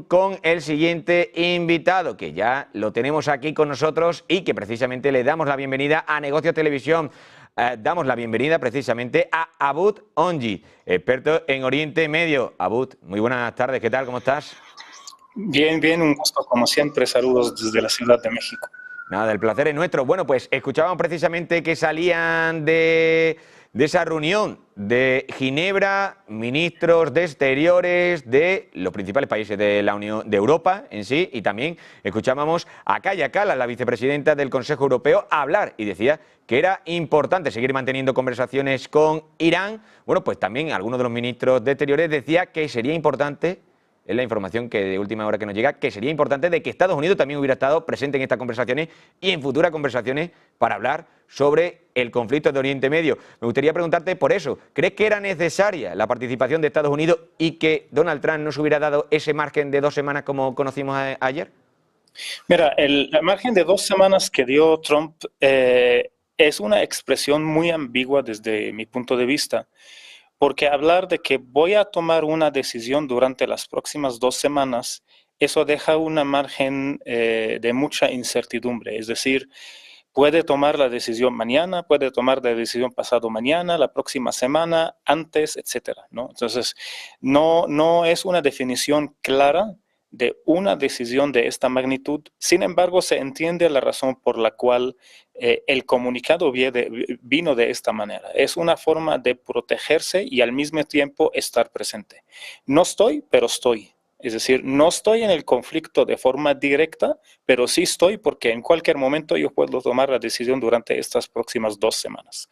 con el siguiente invitado, que ya lo tenemos aquí con nosotros y que precisamente le damos la bienvenida a Negocios Televisión. Damos la bienvenida precisamente a Abud Ongi, experto en Oriente Medio. Abud, muy buenas tardes, ¿qué tal? ¿Cómo estás? Bien, bien, un gusto como siempre. Saludos desde la Ciudad de México. Nada, el placer es nuestro. Bueno, pues escuchábamos precisamente que salían de esa reunión de Ginebra, ministros de Exteriores de los principales países de la Unión de Europa en sí, y también escuchábamos a Kaja Kallas, la vicepresidenta del Consejo Europeo, hablar y decía que era importante seguir manteniendo conversaciones con Irán. Bueno, pues también algunos de los ministros de Exteriores decía que sería importante, es la información que de última hora que nos llega, que sería importante de que Estados Unidos también hubiera estado presente en estas conversaciones y en futuras conversaciones para hablar sobre el conflicto de Oriente Medio. Me gustaría preguntarte por eso, ¿crees que era necesaria la participación de Estados Unidos y que Donald Trump no se hubiera dado ese margen de 2 semanas como conocimos ayer? Mira, el margen de 2 semanas que dio Trump es una expresión muy ambigua desde mi punto de vista, porque hablar de que voy a tomar una decisión durante las próximas 2 semanas, eso deja una margen de mucha incertidumbre. Es decir, puede tomar la decisión mañana, puede tomar la decisión pasado mañana, la próxima semana, antes, etcétera, ¿no? Entonces, no es una definición clara de una decisión de esta magnitud. Sin embargo, se entiende la razón por la cual el comunicado vino de esta manera. Es una forma de protegerse y al mismo tiempo estar presente. No estoy, pero estoy. Es decir, no estoy en el conflicto de forma directa, pero sí estoy porque en cualquier momento yo puedo tomar la decisión durante estas próximas 2 semanas.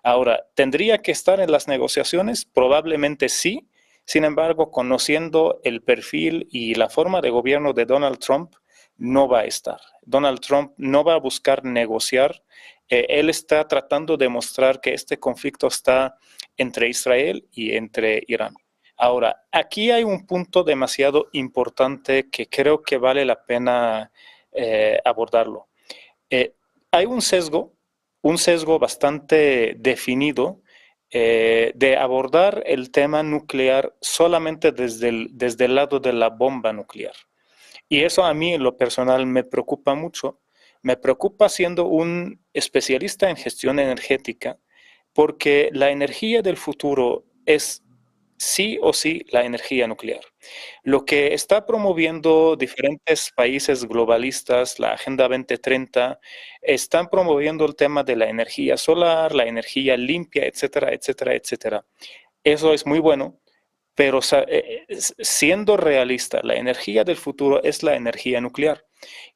Ahora, ¿tendría que estar en las negociaciones? Probablemente sí. Sin embargo, conociendo el perfil y la forma de gobierno de Donald Trump, no va a estar. Donald Trump no va a buscar negociar. Él está tratando de mostrar que este conflicto está entre Israel y entre Irán. Ahora, aquí hay un punto demasiado importante que creo que vale la pena abordarlo. Hay un sesgo bastante definido de abordar el tema nuclear solamente desde el lado de la bomba nuclear. Y eso a mí en lo personal me preocupa mucho. Me preocupa siendo un especialista en gestión energética, porque la energía del futuro es sí o sí la energía nuclear. Lo que está promoviendo diferentes países globalistas, la Agenda 2030, están promoviendo el tema de la energía solar, la energía limpia, etcétera, etcétera, etcétera. Eso es muy bueno, pero siendo realista, la energía del futuro es la energía nuclear.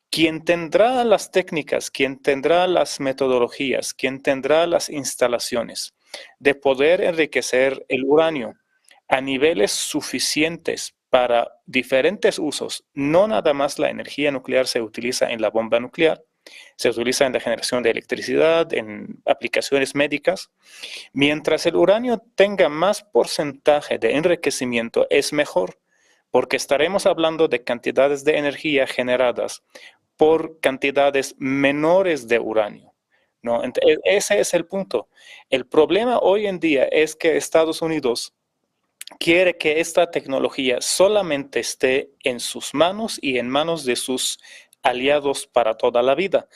Quien tendrá las técnicas, quien tendrá las metodologías, quien tendrá las instalaciones de poder enriquecer el uranio a niveles suficientes para diferentes usos, no nada más la energía nuclear se utiliza en la bomba nuclear, se utiliza en la generación de electricidad, en aplicaciones médicas. Mientras el uranio tenga más porcentaje de enriquecimiento, es mejor, porque estaremos hablando de cantidades de energía generadas por cantidades menores de uranio, ¿no? Ese es el punto. El problema hoy en día es que Estados Unidos quiere que esta tecnología solamente esté en sus manos y en manos de sus aliados para toda la vida.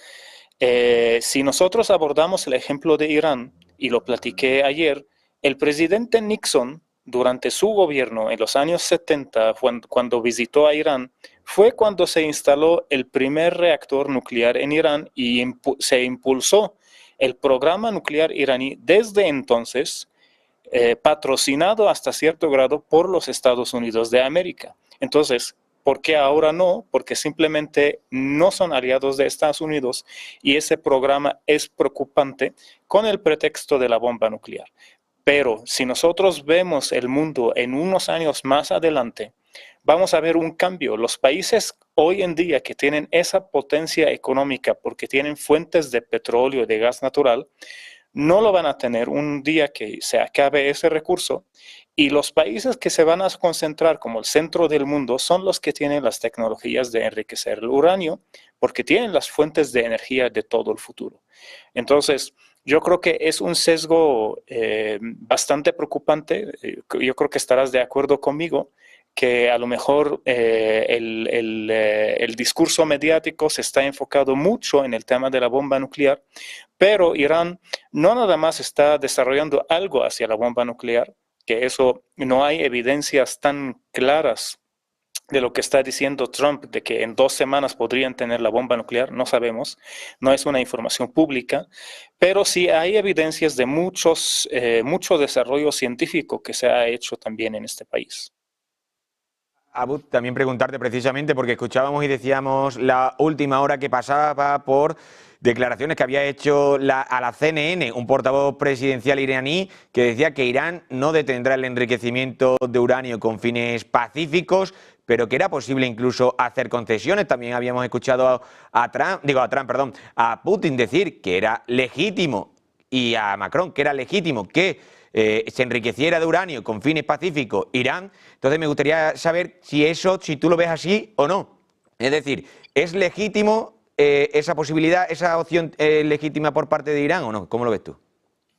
Si nosotros abordamos el ejemplo de Irán, y lo platiqué ayer, el presidente Nixon, durante su gobierno en los años 70, cuando visitó a Irán, fue cuando se instaló el primer reactor nuclear en Irán y se impulsó el programa nuclear iraní desde entonces, patrocinado hasta cierto grado por los Estados Unidos de América. Entonces, ¿por qué ahora no? Porque simplemente no son aliados de Estados Unidos y ese programa es preocupante con el pretexto de la bomba nuclear. Pero si nosotros vemos el mundo en unos años más adelante, vamos a ver un cambio. Los países hoy en día que tienen esa potencia económica porque tienen fuentes de petróleo y de gas natural, no lo van a tener un día que se acabe ese recurso, y los países que se van a concentrar como el centro del mundo son los que tienen las tecnologías de enriquecer el uranio, porque tienen las fuentes de energía de todo el futuro. Entonces, yo creo que es un sesgo bastante preocupante. Yo creo que estarás de acuerdo conmigo que a lo mejor el discurso mediático se está enfocado mucho en el tema de la bomba nuclear, pero Irán no nada más está desarrollando algo hacia la bomba nuclear, que eso no hay evidencias tan claras de lo que está diciendo Trump, de que en 2 semanas podrían tener la bomba nuclear, no sabemos, no es una información pública, pero sí hay evidencias de mucho desarrollo científico que se ha hecho también en este país. Abu, también preguntarte precisamente, porque escuchábamos y decíamos la última hora que pasaba por declaraciones que había hecho a la CNN un portavoz presidencial iraní que decía que Irán no detendrá el enriquecimiento de uranio con fines pacíficos, pero que era posible incluso hacer concesiones. También habíamos escuchado a Putin decir que era legítimo, y a Macron que era legítimo que se enriqueciera de uranio con fines pacíficos Irán. Entonces me gustaría saber si tú lo ves así o no. Es decir, ¿es legítimo esa posibilidad, esa opción legítima por parte de Irán o no? ¿Cómo lo ves tú?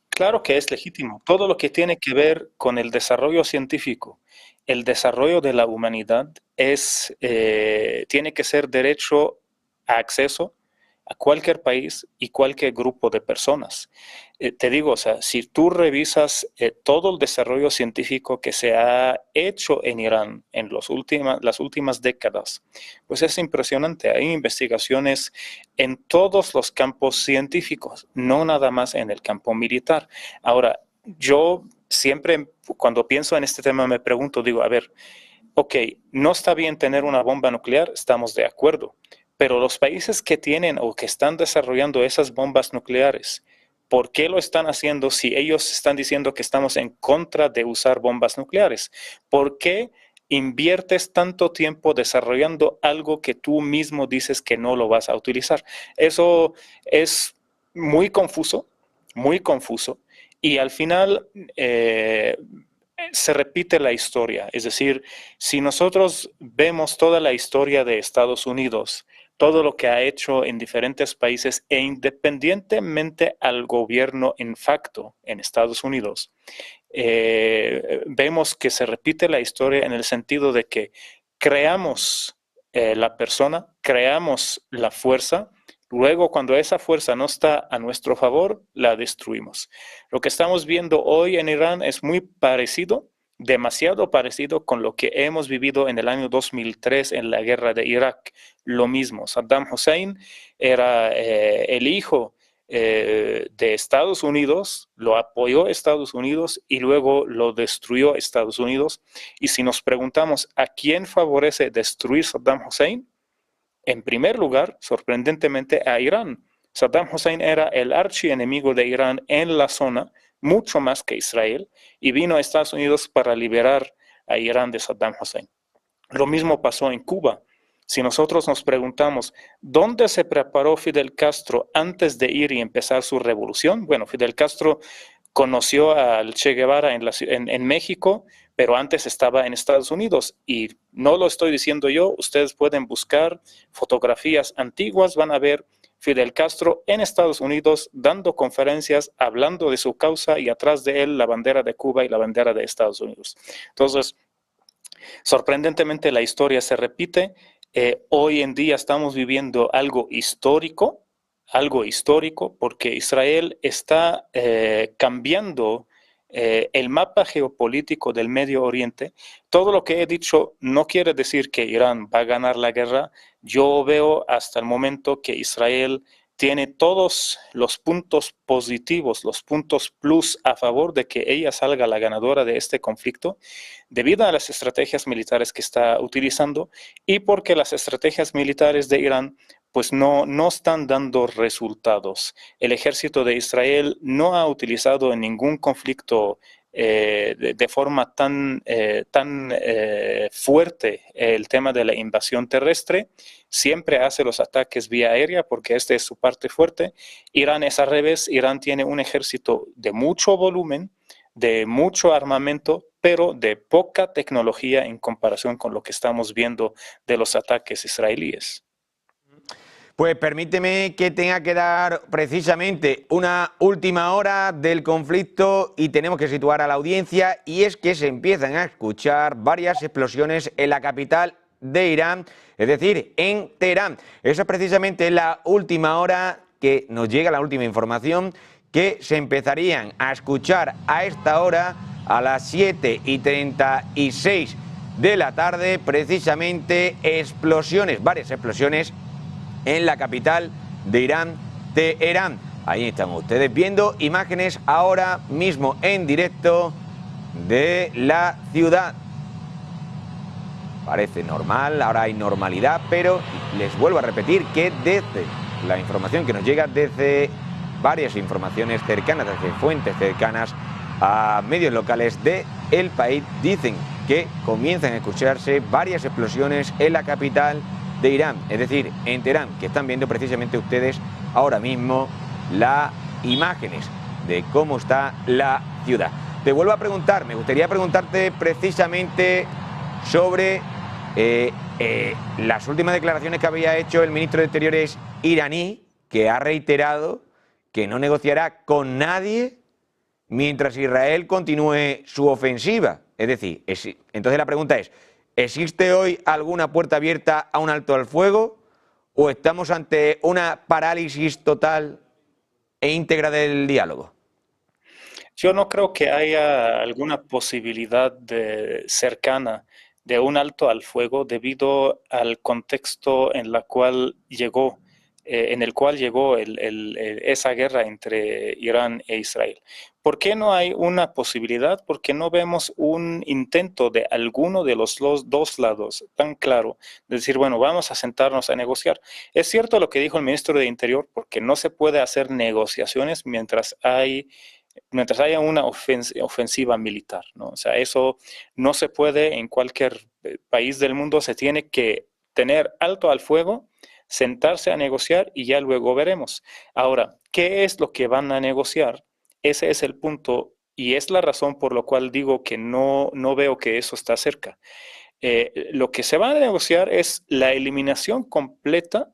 Claro que es legítimo. Todo lo que tiene que ver con el desarrollo científico, el desarrollo de la humanidad, tiene que ser derecho a acceso a cualquier país y cualquier grupo de personas. Te digo, o sea, si tú revisas todo el desarrollo científico que se ha hecho en Irán en las últimas décadas, pues es impresionante. Hay investigaciones en todos los campos científicos, no nada más en el campo militar. Ahora, yo siempre cuando pienso en este tema me pregunto, digo, a ver, ok, no está bien tener una bomba nuclear, estamos de acuerdo, pero los países que tienen o que están desarrollando esas bombas nucleares, ¿por qué lo están haciendo si ellos están diciendo que estamos en contra de usar bombas nucleares? ¿Por qué inviertes tanto tiempo desarrollando algo que tú mismo dices que no lo vas a utilizar? Eso es muy confuso, muy confuso. Y al final se repite la historia. Es decir, si nosotros vemos toda la historia de Estados Unidos, todo lo que ha hecho en diferentes países e independientemente al gobierno en facto en Estados Unidos, vemos que se repite la historia en el sentido de que creamos la persona, creamos la fuerza, luego cuando esa fuerza no está a nuestro favor, la destruimos. Lo que estamos viendo hoy en Irán es muy parecido, demasiado parecido con lo que hemos vivido en el año 2003 en la guerra de Irak. Lo mismo, Saddam Hussein era el hijo de Estados Unidos, lo apoyó Estados Unidos y luego lo destruyó Estados Unidos. Y si nos preguntamos a quién favorece destruir Saddam Hussein, en primer lugar, sorprendentemente, a Irán. Saddam Hussein era el archienemigo de Irán en la zona, mucho más que Israel, y vino a Estados Unidos para liberar a Irán de Saddam Hussein. Lo mismo pasó en Cuba. Si nosotros nos preguntamos, ¿dónde se preparó Fidel Castro antes de ir y empezar su revolución? Bueno, Fidel Castro conoció al Che Guevara en México, pero antes estaba en Estados Unidos. Y no lo estoy diciendo yo, ustedes pueden buscar fotografías antiguas, van a ver Fidel Castro en Estados Unidos dando conferencias, hablando de su causa y atrás de él la bandera de Cuba y la bandera de Estados Unidos. Entonces, sorprendentemente la historia se repite. Hoy en día estamos viviendo algo histórico porque Israel está cambiando el mapa geopolítico del Medio Oriente. Todo lo que he dicho no quiere decir que Irán va a ganar la guerra. Yo veo hasta el momento que Israel tiene todos los puntos positivos, los puntos plus a favor de que ella salga la ganadora de este conflicto, debido a las estrategias militares que está utilizando y porque las estrategias militares de Irán pues no están dando resultados. El ejército de Israel no ha utilizado en ningún conflicto de forma tan fuerte el tema de la invasión terrestre. Siempre hace los ataques vía aérea porque esta es su parte fuerte. Irán es al revés. Irán tiene un ejército de mucho volumen, de mucho armamento, pero de poca tecnología en comparación con lo que estamos viendo de los ataques israelíes. Pues permíteme que tenga que dar precisamente una última hora del conflicto y tenemos que situar a la audiencia, y es que se empiezan a escuchar varias explosiones en la capital de Irán, es decir, en Teherán. Eso es precisamente la última hora que nos llega, la última información, que se empezarían a escuchar a esta hora, a las 7:36 de la tarde, precisamente explosiones, varias explosiones en la capital de Irán, Teherán. Ahí están ustedes viendo imágenes ahora mismo en directo de la ciudad. Parece normal, ahora hay normalidad, pero les vuelvo a repetir que desde la información que nos llega desde varias informaciones cercanas, desde fuentes cercanas a medios locales del país, dicen que comienzan a escucharse varias explosiones en la capital de Irán, es decir, en Teherán, que están viendo precisamente ustedes ahora mismo las imágenes de cómo está la ciudad. Te vuelvo a preguntar, me gustaría preguntarte precisamente sobre las últimas declaraciones que había hecho el ministro de Exteriores iraní, que ha reiterado que no negociará con nadie mientras Israel continúe su ofensiva. Es decir, entonces la pregunta es, ¿existe hoy alguna puerta abierta a un alto al fuego o estamos ante una parálisis total e íntegra del diálogo? Yo no creo que haya alguna posibilidad cercana de un alto al fuego debido al contexto en el cual llegó esa guerra entre Irán e Israel. ¿Por qué no hay una posibilidad? Porque no vemos un intento de alguno de los dos lados tan claro de decir, bueno, vamos a sentarnos a negociar. Es cierto lo que dijo el ministro de Interior, porque no se puede hacer negociaciones mientras haya una ofensiva militar, ¿no? O sea, eso no se puede en cualquier país del mundo, se tiene que tener alto al fuego, sentarse a negociar y ya luego veremos. Ahora, ¿qué es lo que van a negociar? Ese es el punto y es la razón por la cual digo que no veo que eso está cerca. Lo que se va a negociar es la eliminación completa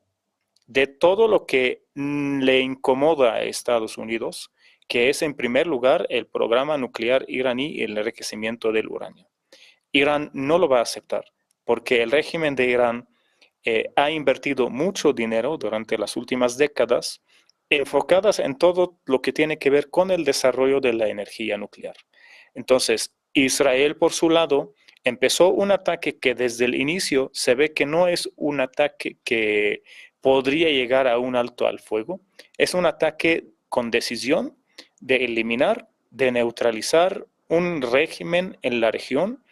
de todo lo que le incomoda a Estados Unidos, que es en primer lugar el programa nuclear iraní y el enriquecimiento del uranio. Irán no lo va a aceptar porque el régimen de Irán ha invertido mucho dinero durante las últimas décadas enfocadas en todo lo que tiene que ver con el desarrollo de la energía nuclear. Entonces, Israel, por su lado, empezó un ataque que desde el inicio se ve que no es un ataque que podría llegar a un alto al fuego. Es un ataque con decisión de eliminar, de neutralizar un régimen en la región.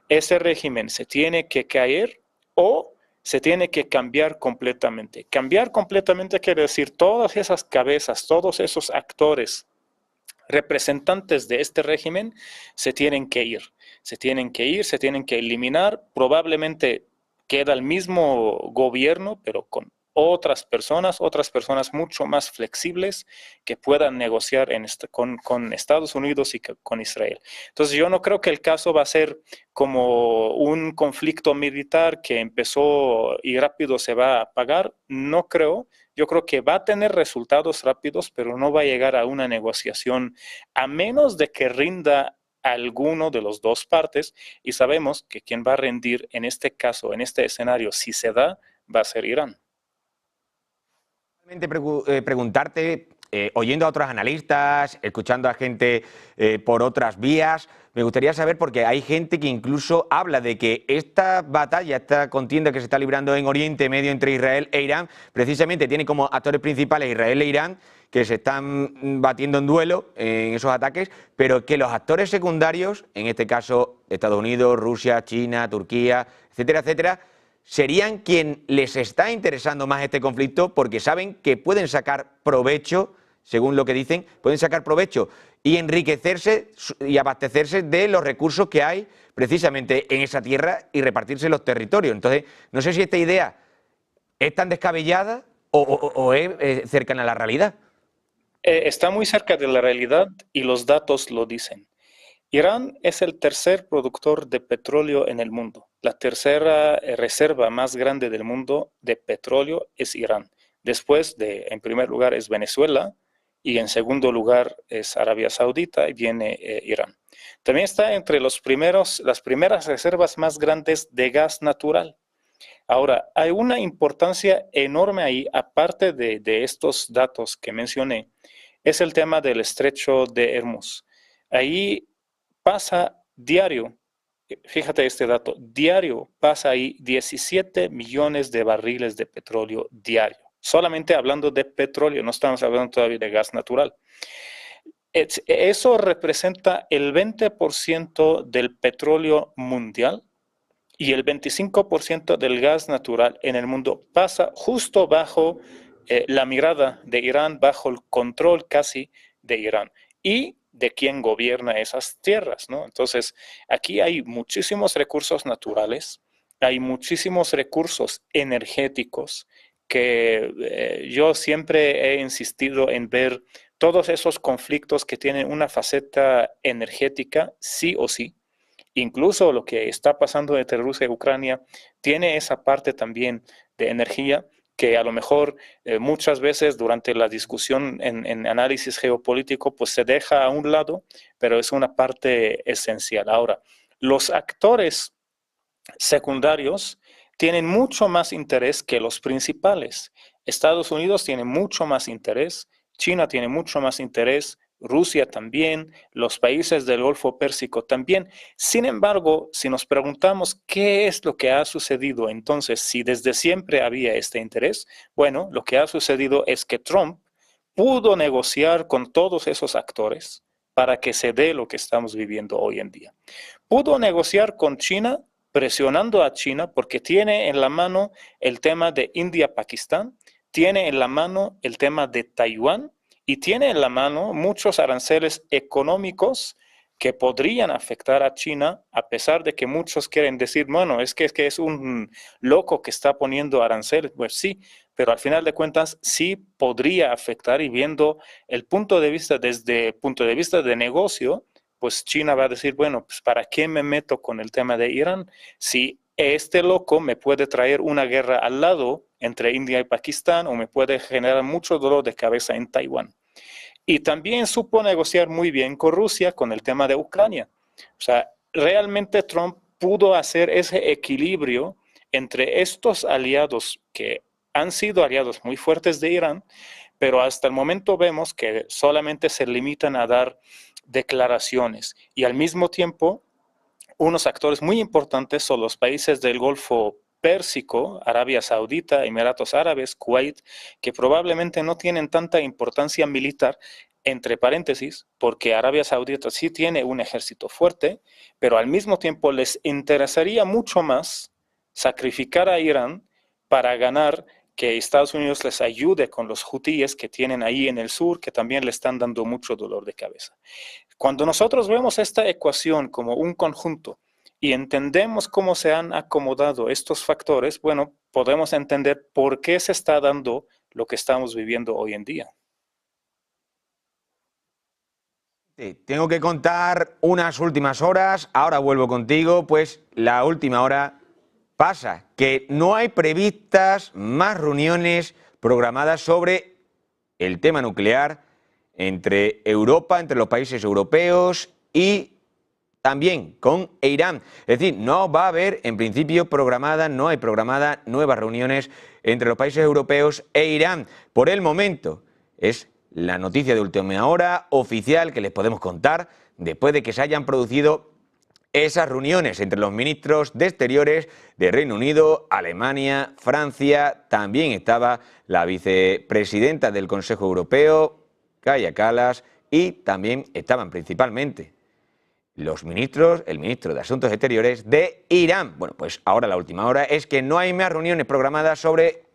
Ese régimen se tiene que caer o se tiene que cambiar completamente. Cambiar completamente quiere decir todas esas cabezas, todos esos actores, representantes de este régimen, se tienen que ir. Se tienen que ir, se tienen que eliminar. Probablemente queda el mismo gobierno, pero con otras personas mucho más flexibles que puedan negociar con Estados Unidos y con Israel. Entonces yo no creo que el caso va a ser como un conflicto militar que empezó y rápido se va a apagar. No creo. Yo creo que va a tener resultados rápidos, pero no va a llegar a una negociación a menos de que rinda alguno de los dos partes, y sabemos que quien va a rendir en este caso, en este escenario, si se da, va a ser Irán. Preguntarte, oyendo a otros analistas, escuchando a gente por otras vías, me gustaría saber, porque hay gente que incluso habla de que esta batalla, esta contienda que se está librando en Oriente Medio entre Israel e Irán, precisamente tiene como actores principales Israel e Irán, que se están batiendo en duelo en esos ataques, pero que los actores secundarios, en este caso Estados Unidos, Rusia, China, Turquía, etcétera, etcétera, serían quien les está interesando más este conflicto porque saben que pueden sacar provecho, según lo que dicen, pueden sacar provecho y enriquecerse y abastecerse de los recursos que hay precisamente en esa tierra y repartirse los territorios. Entonces, no sé si esta idea es tan descabellada o es cercana a la realidad. Está muy cerca de la realidad y los datos lo dicen. Irán es el tercer productor de petróleo en el mundo. La tercera reserva más grande del mundo de petróleo es Irán. Después en primer lugar es Venezuela y en segundo lugar es Arabia Saudita y viene Irán. También está entre las primeras reservas más grandes de gas natural. Ahora, hay una importancia enorme ahí, aparte de estos datos que mencioné, es el tema del estrecho de Hormuz. Ahí pasa diario, fíjate este dato, diario pasa ahí 17 millones de barriles de petróleo diario. Solamente hablando de petróleo, no estamos hablando todavía de gas natural. Eso representa el 20% del petróleo mundial y el 25% del gas natural en el mundo pasa justo bajo la mirada de Irán, bajo el control casi de Irán y de quien gobierna esas tierras, ¿no? Entonces, aquí hay muchísimos recursos naturales, hay muchísimos recursos energéticos que yo siempre he insistido en ver todos esos conflictos que tienen una faceta energética, sí o sí. Incluso lo que está pasando entre Rusia y Ucrania tiene esa parte también de energía que a lo mejor muchas veces durante la discusión en análisis geopolítico pues se deja a un lado, pero es una parte esencial. Ahora, los actores secundarios tienen mucho más interés que los principales. Estados Unidos tiene mucho más interés, China tiene mucho más interés, Rusia también, los países del Golfo Pérsico también. Sin embargo, si nos preguntamos qué es lo que ha sucedido, entonces, si desde siempre había este interés, bueno, lo que ha sucedido es que Trump pudo negociar con todos esos actores para que se dé lo que estamos viviendo hoy en día. Pudo negociar con China, presionando a China porque tiene en la mano el tema de India-Pakistán, tiene en la mano el tema de Taiwán y tiene en la mano muchos aranceles económicos que podrían afectar a China, a pesar de que muchos quieren decir, bueno, es que es un loco que está poniendo aranceles. Pues sí, pero al final de cuentas sí podría afectar, y viendo el punto de vista desde el punto de vista de negocio, pues China va a decir, bueno, pues ¿para qué me meto con el tema de Irán si este loco me puede traer una guerra al lado entre India y Pakistán o me puede generar mucho dolor de cabeza en Taiwán? Y también supo negociar muy bien con Rusia con el tema de Ucrania. O sea, realmente Trump pudo hacer ese equilibrio entre estos aliados que han sido aliados muy fuertes de Irán, pero hasta el momento vemos que solamente se limitan a dar declaraciones y al mismo tiempo unos actores muy importantes son los países del Golfo Pérsico, Arabia Saudita, Emiratos Árabes, Kuwait, que probablemente no tienen tanta importancia militar, entre paréntesis, porque Arabia Saudita sí tiene un ejército fuerte, pero al mismo tiempo les interesaría mucho más sacrificar a Irán para ganar que Estados Unidos les ayude con los hutíes que tienen ahí en el sur, que también le están dando mucho dolor de cabeza. Cuando nosotros vemos esta ecuación como un conjunto y entendemos cómo se han acomodado estos factores, bueno, podemos entender por qué se está dando lo que estamos viviendo hoy en día. Tengo que contar unas últimas horas, ahora vuelvo contigo, pues la última hora pasa que no hay previstas más reuniones programadas sobre el tema nuclear entre Europa, entre los países europeos y también con Irán. Es decir, no va a haber en principio no hay programadas nuevas reuniones entre los países europeos e Irán. Por el momento es la noticia de última hora oficial que les podemos contar después de que se hayan producido esas reuniones entre los ministros de Exteriores de Reino Unido, Alemania, Francia. También estaba la vicepresidenta del Consejo Europeo, Kaja Kallas, y también estaban principalmente el ministro de Asuntos Exteriores de Irán. Bueno, pues ahora la última hora es que no hay más reuniones programadas sobre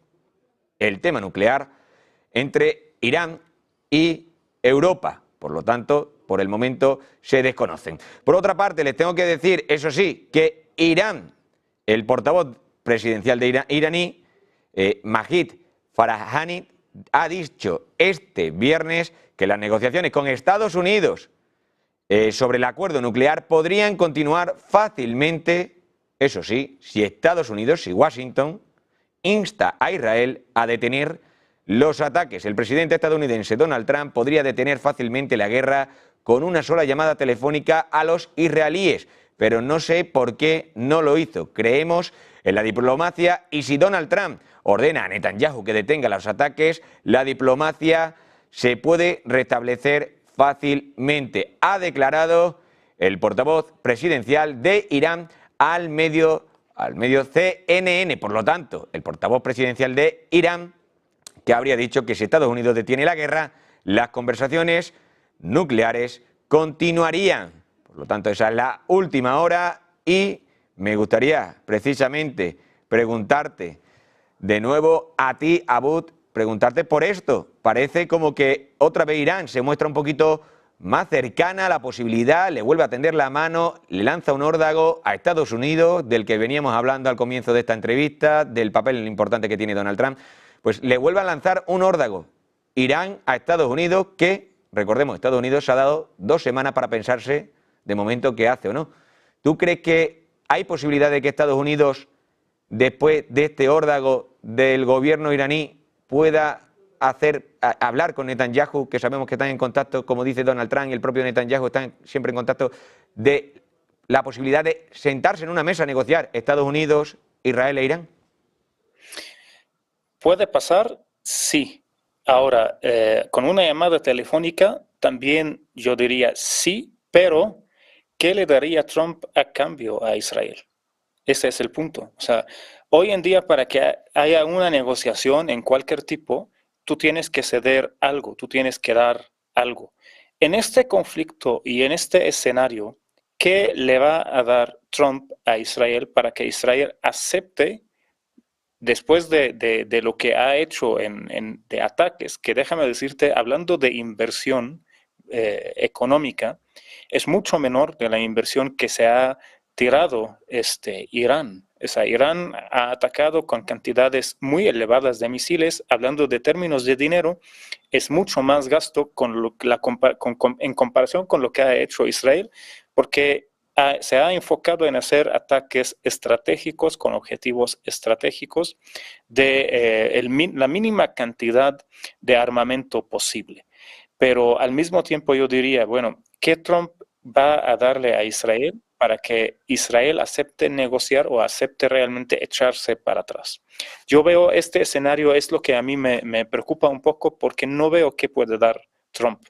el tema nuclear entre Irán y Europa. Por lo tanto, por el momento se desconocen. Por otra parte, les tengo que decir, eso sí, que Irán, el portavoz presidencial de iraní, Majid Farahani, ha dicho este viernes que las negociaciones con Estados Unidos sobre el acuerdo nuclear podrían continuar fácilmente, eso sí, si Estados Unidos, si Washington, insta a Israel a detener los ataques. El presidente estadounidense Donald Trump podría detener fácilmente la guerra con una sola llamada telefónica a los israelíes, pero no sé por qué no lo hizo. Creemos en la diplomacia y si Donald Trump ordena a Netanyahu que detenga los ataques, la diplomacia se puede restablecer fácilmente, ha declarado el portavoz presidencial de Irán al medio CNN. Por lo tanto, el portavoz presidencial de Irán, que habría dicho que si Estados Unidos detiene la guerra, las conversaciones nucleares continuarían. Por lo tanto, esa es la última hora y me gustaría precisamente preguntarte de nuevo a ti, Abud, preguntarte por esto. Parece como que otra vez Irán se muestra un poquito más cercana a la posibilidad, le vuelve a tender la mano, le lanza un órdago a Estados Unidos, del que veníamos hablando al comienzo de esta entrevista, del papel importante que tiene Donald Trump, pues le vuelve a lanzar un órdago Irán a Estados Unidos, que, recordemos, Estados Unidos se ha dado 2 semanas para pensarse de momento qué hace o no. ¿Tú crees que hay posibilidad de que Estados Unidos, después de este órdago del gobierno iraní, pueda hablar con Netanyahu, que sabemos que están en contacto, como dice Donald Trump y el propio Netanyahu están siempre en contacto, de la posibilidad de sentarse en una mesa a negociar Estados Unidos, Israel e Irán? ¿Puede pasar? Sí. Ahora, con una llamada telefónica también yo diría sí, pero ¿qué le daría Trump a cambio a Israel? Ese es el punto. O sea, hoy en día para que haya una negociación en cualquier tipo, tú tienes que ceder algo, tú tienes que dar algo. En este conflicto y en este escenario, ¿qué le va a dar Trump a Israel para que Israel acepte, después de lo que ha hecho de ataques, que déjame decirte, hablando de inversión económica, es mucho menor de la inversión que se ha tirado Irán? O sea, Irán ha atacado con cantidades muy elevadas de misiles. Hablando de términos de dinero, es mucho más gasto en comparación con lo que ha hecho Israel, porque se ha enfocado en hacer ataques estratégicos con objetivos estratégicos de la mínima cantidad de armamento posible. Pero al mismo tiempo yo diría, bueno, ¿qué Trump va a darle a Israel para que Israel acepte negociar o acepte realmente echarse para atrás? Yo veo este escenario, es lo que a mí me preocupa un poco, porque no veo qué puede dar Trump.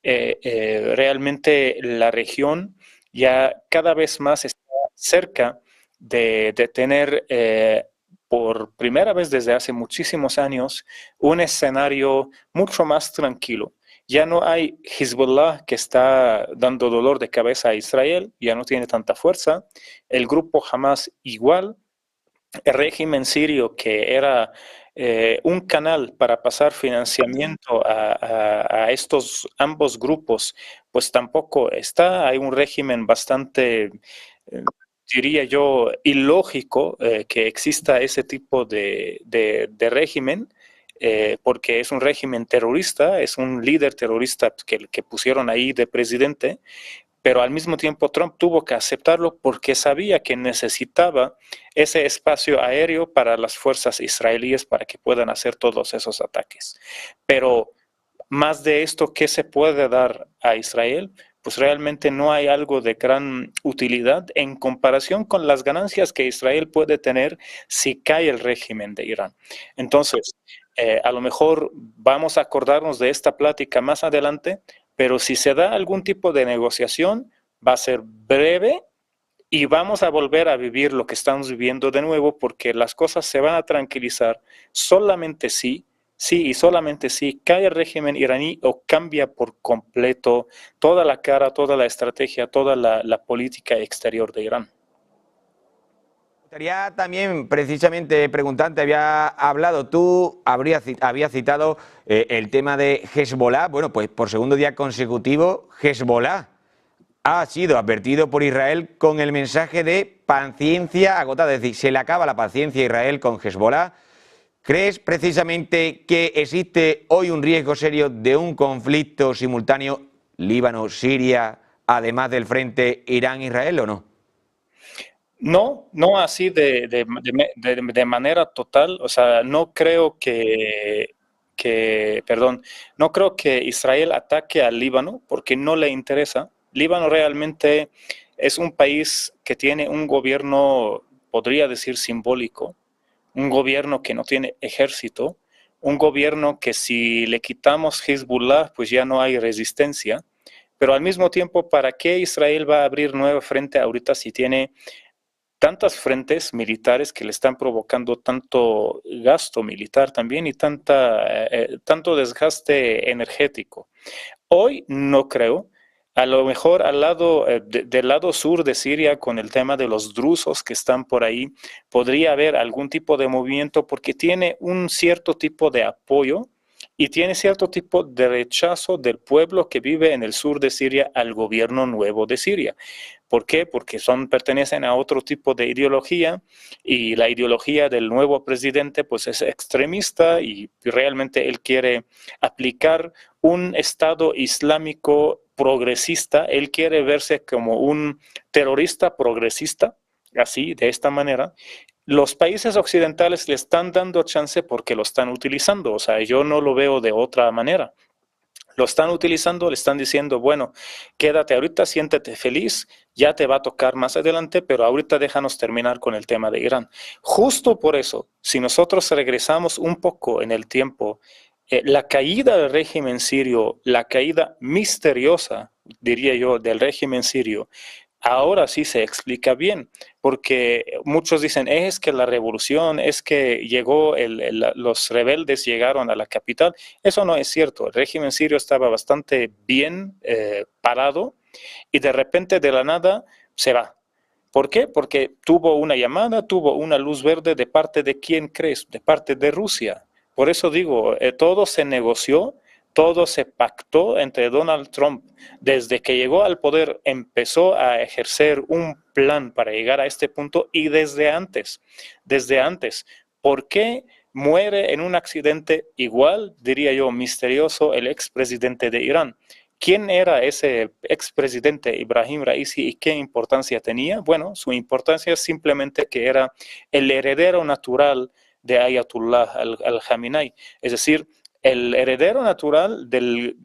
Realmente la región ya cada vez más está cerca de tener por primera vez desde hace muchísimos años un escenario mucho más tranquilo. Ya no hay Hezbollah, que está dando dolor de cabeza a Israel, ya no tiene tanta fuerza. El grupo Hamas igual. El régimen sirio, que era un canal para pasar financiamiento a estos ambos grupos, pues tampoco está. Hay un régimen bastante, diría yo, ilógico que exista ese tipo de régimen. Porque es un régimen terrorista, es un líder terrorista que pusieron ahí de presidente, pero al mismo tiempo Trump tuvo que aceptarlo porque sabía que necesitaba ese espacio aéreo para las fuerzas israelíes para que puedan hacer todos esos ataques. Pero más de esto, ¿qué se puede dar a Israel? Pues realmente no hay algo de gran utilidad en comparación con las ganancias que Israel puede tener si cae el régimen de Irán. Entonces, a lo mejor vamos a acordarnos de esta plática más adelante, pero si se da algún tipo de negociación, va a ser breve y vamos a volver a vivir lo que estamos viviendo de nuevo, porque las cosas se van a tranquilizar solamente si y solamente si cae el régimen iraní o cambia por completo toda la cara, toda la estrategia, toda la política exterior de Irán. Me gustaría también precisamente preguntarte, habías citado el tema de Hezbollah. Bueno, pues por segundo día consecutivo, Hezbollah ha sido advertido por Israel con el mensaje de paciencia agotada, es decir, se le acaba la paciencia a Israel con Hezbollah. ¿Crees precisamente que existe hoy un riesgo serio de un conflicto simultáneo Líbano-Siria, además del frente Irán-Israel o no? No, no así de manera total. O sea, no creo que no creo que Israel ataque al Líbano porque no le interesa. Líbano realmente es un país que tiene un gobierno, podría decir, simbólico, un gobierno que no tiene ejército, un gobierno que si le quitamos Hezbollah, pues ya no hay resistencia. Pero al mismo tiempo, ¿para qué Israel va a abrir nueva frente ahorita si tiene tantas frentes militares que le están provocando tanto gasto militar también y tanto desgaste energético? Hoy no creo. A lo mejor del lado sur de Siria, con el tema de los drusos que están por ahí, podría haber algún tipo de movimiento porque tiene un cierto tipo de apoyo y tiene cierto tipo de rechazo del pueblo que vive en el sur de Siria al gobierno nuevo de Siria. ¿Por qué? Porque pertenecen a otro tipo de ideología y la ideología del nuevo presidente pues es extremista y realmente él quiere aplicar un Estado islámico progresista, él quiere verse como un terrorista progresista, así, de esta manera. Los países occidentales le están dando chance porque lo están utilizando, o sea, yo no lo veo de otra manera. Lo están utilizando, le están diciendo, bueno, quédate ahorita, siéntete feliz, ya te va a tocar más adelante, pero ahorita déjanos terminar con el tema de Irán. Justo por eso, si nosotros regresamos un poco en el tiempo, la caída del régimen sirio, la caída misteriosa, diría yo, del régimen sirio, ahora sí se explica bien, porque muchos dicen, es que la revolución, es que los rebeldes llegaron a la capital. Eso no es cierto. El régimen sirio estaba bastante bien parado y de repente de la nada se va. ¿Por qué? Porque tuvo una llamada, tuvo una luz verde de parte de quién crees, de parte de Rusia. Por eso digo, todo se negoció, todo se pactó entre Donald Trump. Desde que llegó al poder empezó a ejercer un plan para llegar a este punto y desde antes. ¿Por qué muere en un accidente igual, diría yo, misterioso el expresidente de Irán? ¿Quién era ese expresidente Ibrahim Raisi y qué importancia tenía? Bueno, su importancia es simplemente que era el heredero natural de Ayatollah al-Khamenei, es decir, el heredero natural del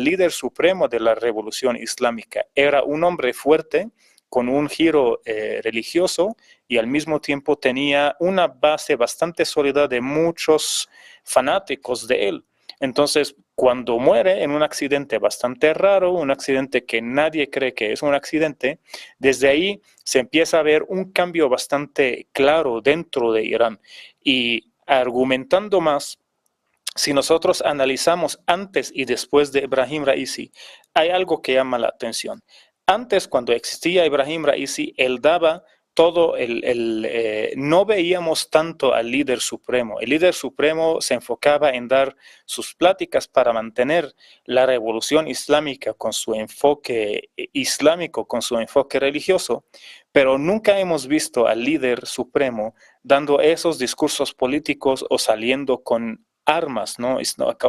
líder supremo de la revolución islámica. Era un hombre fuerte, con un giro religioso y al mismo tiempo tenía una base bastante sólida de muchos fanáticos de él. Entonces, cuando muere en un accidente bastante raro, un accidente que nadie cree que es un accidente, desde ahí se empieza a ver un cambio bastante claro dentro de Irán. Y argumentando más, si nosotros analizamos antes y después de Ibrahim Raisi, hay algo que llama la atención. Antes, cuando existía Ibrahim Raisi, él daba todo no veíamos tanto al líder supremo. El líder supremo se enfocaba en dar sus pláticas para mantener la revolución islámica con su enfoque islámico, con su enfoque religioso, pero nunca hemos visto al líder supremo dando esos discursos políticos o saliendo con armas, ¿no?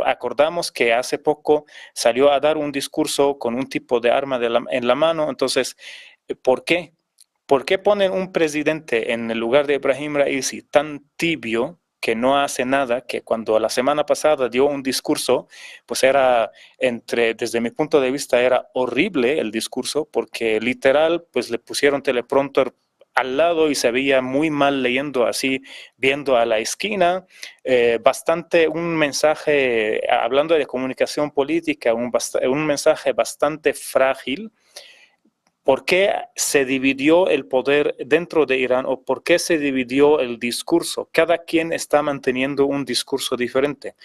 Acordamos que hace poco salió a dar un discurso con un tipo de arma en la mano. Entonces, ¿por qué? ¿Por qué ponen un presidente en el lugar de Ibrahim Raisi tan tibio que no hace nada, que cuando la semana pasada dio un discurso, pues desde mi punto de vista era horrible el discurso, porque literal, pues le pusieron teleprompter al lado y se veía muy mal leyendo así, viendo a la esquina, un mensaje, hablando de comunicación política, un mensaje bastante frágil. ¿Por qué se dividió el poder dentro de Irán o por qué se dividió el discurso? Cada quien está manteniendo un discurso diferente.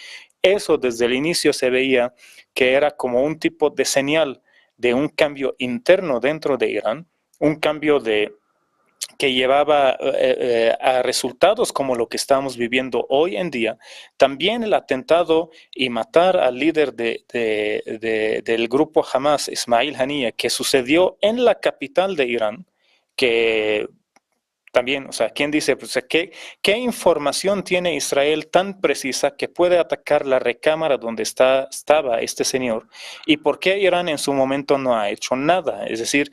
Eso desde el inicio se veía que era como un tipo de señal de un cambio interno dentro de Irán, un cambio que llevaba a resultados como lo que estamos viviendo hoy en día. También el atentado y matar al líder del grupo Hamas, Ismail Haniyeh, que sucedió en la capital de Irán, que también, o sea, ¿quién dice? Pues, ¿qué información tiene Israel tan precisa que puede atacar la recámara donde estaba este señor? ¿Y por qué Irán en su momento no ha hecho nada? Es decir,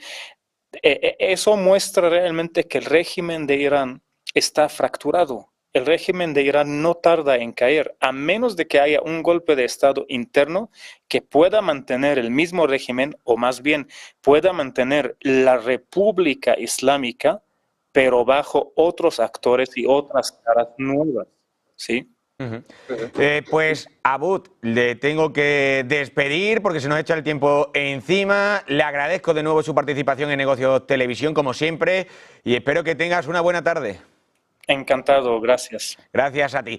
eso muestra realmente que el régimen de Irán está fracturado. el régimen de Irán no tarda en caer, a menos de que haya un golpe de Estado interno que pueda mantener el mismo régimen, o más bien pueda mantener la República Islámica, pero bajo otros actores y otras caras nuevas, ¿sí? Pues Aboud, le tengo que despedir porque se nos echa el tiempo encima. Le agradezco de nuevo su participación en Negocios Televisión, como siempre, y espero que tengas una buena tarde. Encantado, gracias. Gracias a ti.